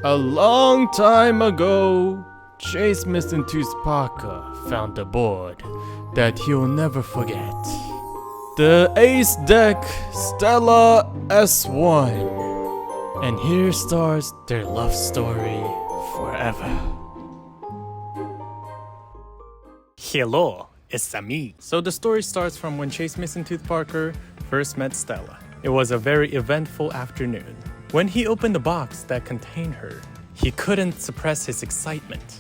A long time ago, Chase Mr. Tooth Parker found a board that he'll never forget. The Acedeck Stella S1. And here starts their love story forever. Hello, it's me. So the story starts from when Chase Mr. Tooth Parker first met Stella. It was a very eventful afternoon. When he opened the box that contained her, he couldn't suppress his excitement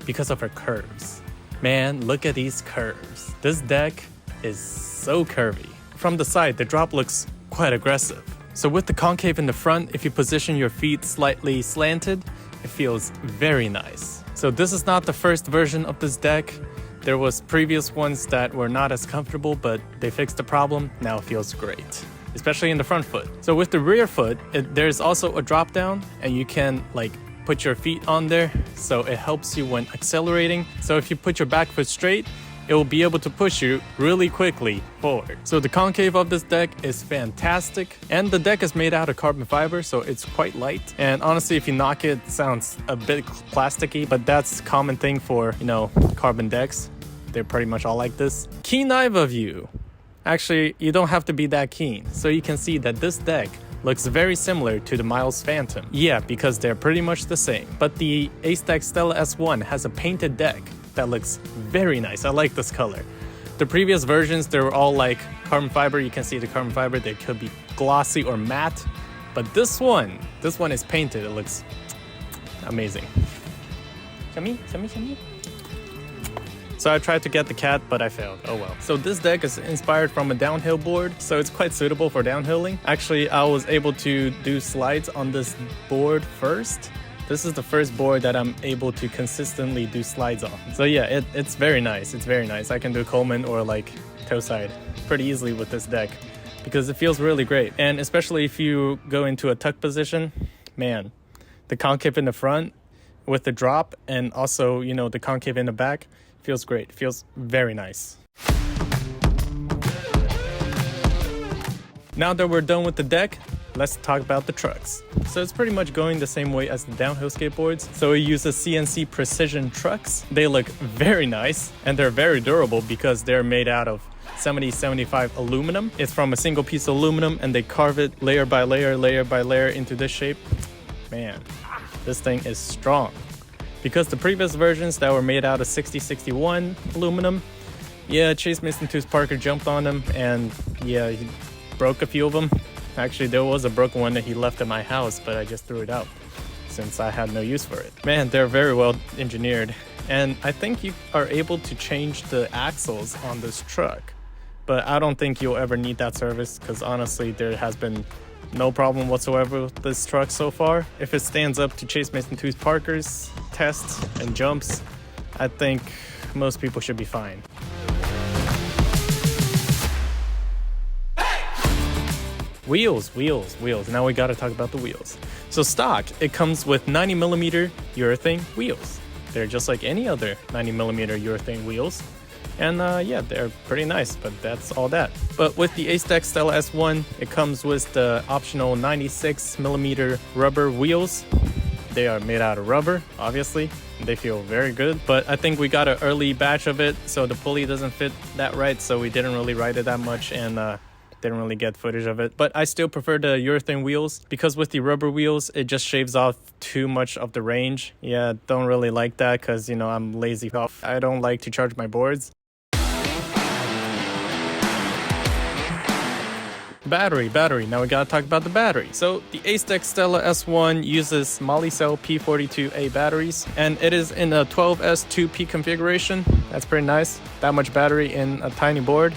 because of her curves. Man, look at these curves. This deck is so curvy. From the side, the drop looks quite aggressive. So with the concave in the front, if you position your feet slightly slanted, it feels very nice. So this is not the first version of this deck. There was previous ones that were not as comfortable, but they fixed the problem. Now it feels great, especially in the front foot. So with the rear foot, there's also a drop down, and you can put your feet on there, so it helps you when accelerating. So if you put your back foot straight, it will be able to push you really quickly forward. So the concave of this deck is fantastic, and the deck is made out of carbon fiber, so it's quite light. And honestly, if you knock it, it sounds a bit plasticky, but that's a common thing for, carbon decks. They're pretty much all like this. Keen eye view. Actually, you don't have to be that keen. So you can see that this deck looks very similar to the Miles Phantom. Yeah, because they're pretty much the same. But the Acedeck Stella S1 has a painted deck that looks very nice. I like this color. The previous versions, they were all like carbon fiber. You can see the carbon fiber. They could be glossy or matte. But this one is painted. It looks amazing. Shami. So I tried to get the cat, but I failed. Oh well. So this deck is inspired from a downhill board, so it's quite suitable for downhilling. Actually, I was able to do slides on this board first. This is the first board that I'm able to consistently do slides on. So yeah, it's very nice. It's very nice. I can do Coleman or toe side pretty easily with this deck because it feels really great. And especially if you go into a tuck position, man, the concave in the front with the drop and also, the concave in the back, feels great. Feels very nice. Now that we're done with the deck, let's talk about the trucks. So it's pretty much going the same way as the downhill skateboards. So it uses CNC precision trucks. They look very nice and they're very durable because they're made out of 70-75 aluminum. It's from a single piece of aluminum and they carve it layer by layer into this shape. Man, this thing is strong. Because the previous versions that were made out of 60-61 aluminum, yeah, Chase Mr. Tooth Parker jumped on them and yeah, he broke a few of them. Actually, there was a broken one that he left at my house, but I just threw it out since I had no use for it. Man, they're very well engineered. And I think you are able to change the axles on this truck, but I don't think you'll ever need that service because honestly, there has been no problem whatsoever with this truck so far. If it stands up to Chase Mr. Tooth Parker's tests and jumps, I think most people should be fine. Wheels. Now we gotta talk about the wheels. So stock, it comes with 90mm urethane wheels. They're just like any other 90mm urethane wheels. And yeah, they're pretty nice, but that's all that. But with the Acedeck Stella S1, it comes with the optional 96mm rubber wheels. They are made out of rubber, obviously. They feel very good, but I think we got an early batch of it, so the pulley doesn't fit that right, so we didn't really ride it that much and didn't really get footage of it. But I still prefer the urethane wheels because with the rubber wheels, it just shaves off too much of the range. Yeah, don't really like that because, I'm lazy. I don't like to charge my boards. Battery. Now we gotta talk about the battery. So the Acedeck Stella S1 uses Molicel P42A batteries, and it is in a 12S2P configuration. That's pretty nice. That much battery in a tiny board.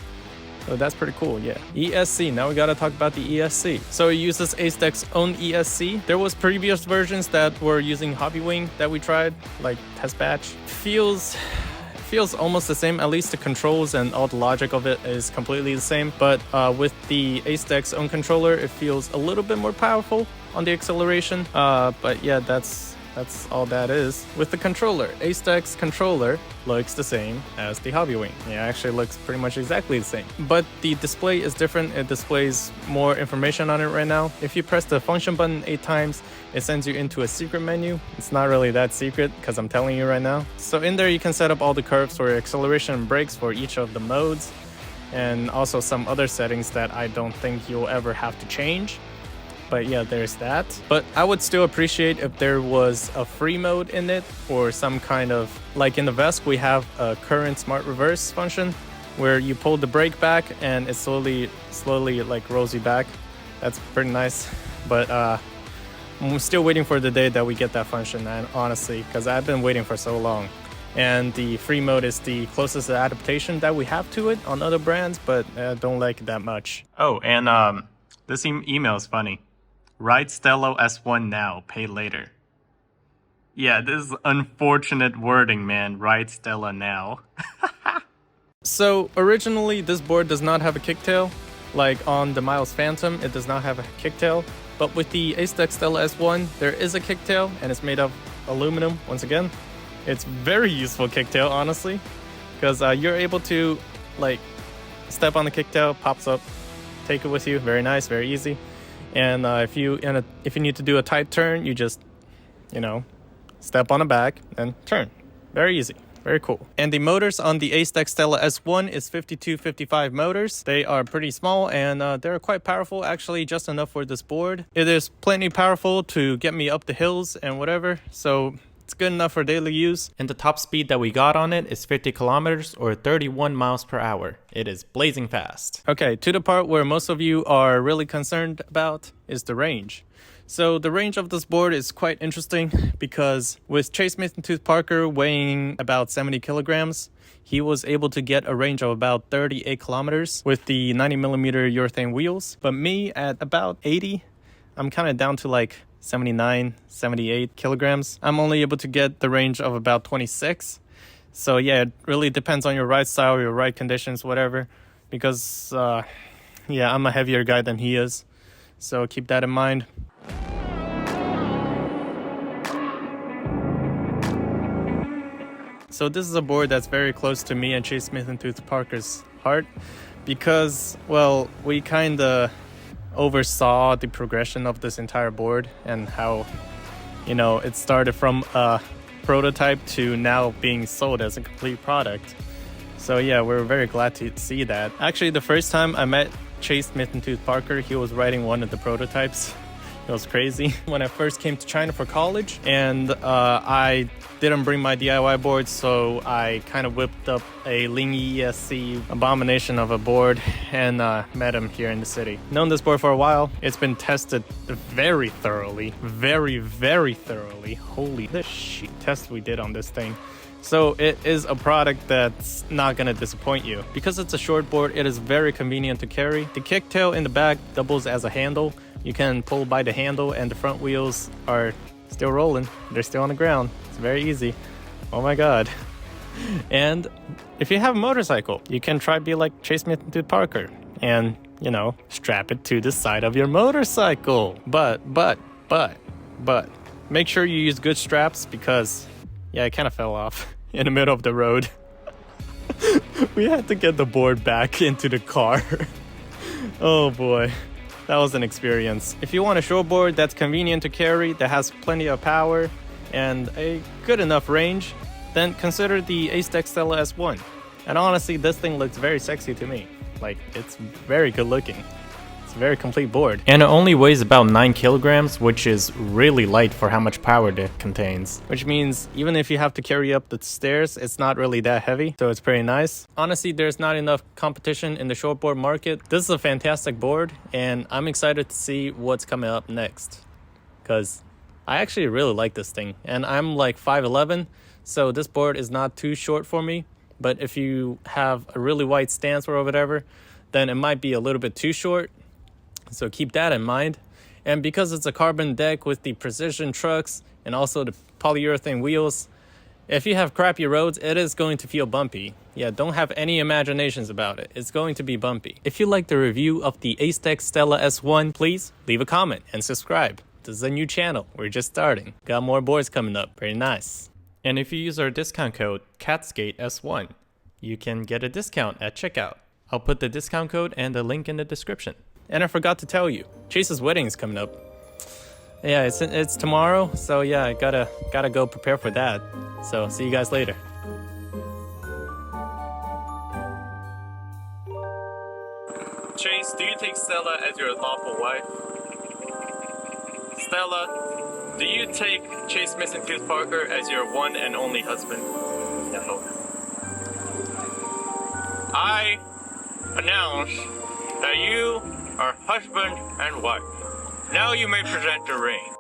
So that's pretty cool, yeah. ESC, now we gotta talk about the ESC. So it uses Acedeck's own ESC. There was previous versions that were using Hobby Wing that we tried, like test batch. Feels almost the same, at least the controls and all the logic of it is completely the same. But with the Acedeck's own controller, it feels a little bit more powerful on the acceleration. But yeah, that's all that is. With the controller, Acedeck's controller looks the same as the Hobby Wing. Yeah, it actually looks pretty much exactly the same. But the display is different. It displays more information on it right now. If you press the function button 8 times, it sends you into a secret menu. It's not really that secret because I'm telling you right now. So in there you can set up all the curves for acceleration and brakes for each of the modes, and also some other settings that I don't think you'll ever have to change. But yeah, there's that. But I would still appreciate if there was a free mode in it, or some kind of, like in the Vesk we have a current smart reverse function where you pull the brake back and it slowly like rolls you back. That's pretty nice. But I'm still waiting for the day that we get that function, and honestly, because I've been waiting for so long. And the free mode is the closest adaptation that we have to it on other brands, but I don't like it that much. Oh, and this email is funny. Ride Stella S1 now, pay later. Yeah, this is unfortunate wording, man. Ride Stella now. So originally this board does not have a kicktail. Like on the Miles Phantom, it does not have a kicktail. But with the Acedeck Stella S1, there is a kicktail, and it's made of aluminum once again. It's very useful kicktail, honestly, because you're able to like step on the kicktail, pops up, take it with you. Very nice, very easy. And if you need to do a tight turn, you just, step on the back and turn. Very easy. Very cool. And the motors on the Acedeck Stella S1 is 5255 motors. They are pretty small, and they're quite powerful, actually just enough for this board. It is plenty powerful to get me up the hills and whatever, so it's good enough for daily use. And the top speed that we got on it is 50 kilometers or 31 miles per hour. It is blazing fast. Okay, to the part where most of you are really concerned about is the range. So the range of this board is quite interesting because with Chase Tooth Parker weighing about 70 kilograms, he was able to get a range of about 38 kilometers with the 90mm urethane wheels. But me at about 80, I'm kind of down to like 79, 78 kilograms. I'm only able to get the range of about 26. So yeah, it really depends on your ride style, your ride conditions, whatever. Because yeah, I'm a heavier guy than he is. So keep that in mind. So this is a board that's very close to me and Chase Tooth Parker's heart because, well, we kind of oversaw the progression of this entire board and how, it started from a prototype to now being sold as a complete product. So yeah, we're very glad to see that. Actually, the first time I met Chase Tooth Parker, he was riding one of the prototypes. It was crazy. When I first came to China for college, and I didn't bring my DIY board, so I kind of whipped up a Ling ESC abomination of a board and met him here in the city. Known this board for a while. It's been tested very thoroughly. Very, very thoroughly. Holy shit test we did on this thing. So it is a product that's not going to disappoint you. Because it's a short board, it is very convenient to carry. The kicktail in the back doubles as a handle. You can pull by the handle, and the front wheels are still rolling. They're still on the ground. It's very easy. Oh my god. And if you have a motorcycle, you can try to be like Chase Tooth Parker and, strap it to the side of your motorcycle. But make sure you use good straps because, yeah, it kind of fell off in the middle of the road. We had to get the board back into the car. Oh boy. That was an experience. If you want a short board that's convenient to carry, that has plenty of power, and a good enough range, then consider the Acedeck Stella S1. And honestly, this thing looks very sexy to me. Like, it's very good looking. It's a very complete board. And it only weighs about 9 kilograms, which is really light for how much power it contains. Which means even if you have to carry up the stairs, it's not really that heavy, so it's pretty nice. Honestly, there's not enough competition in the shortboard market. This is a fantastic board, and I'm excited to see what's coming up next. Because I actually really like this thing, and I'm like 5'11", so this board is not too short for me. But if you have a really wide stance or whatever, then it might be a little bit too short. So keep that in mind. And because it's a carbon deck with the precision trucks and also the polyurethane wheels, if you have crappy roads, it is going to feel bumpy. Yeah, don't have any imaginations about it. It's going to be bumpy. If you like the review of the Acedeck Stella S1, please leave a comment and subscribe. This is a new channel. We're just starting. Got more boards coming up. Very nice. And if you use our discount code CATSCATE-S1, you can get a discount at checkout. I'll put the discount code and the link in the description. And I forgot to tell you, Chase's wedding is coming up. Yeah, it's tomorrow, so yeah, I gotta go prepare for that. So see you guys later. Chase, do you take Stella as your lawful wife? Stella, do you take Chase Missing Tooth Parker as your one and only husband? No. I announce that you are husband and wife. Now you may present the ring.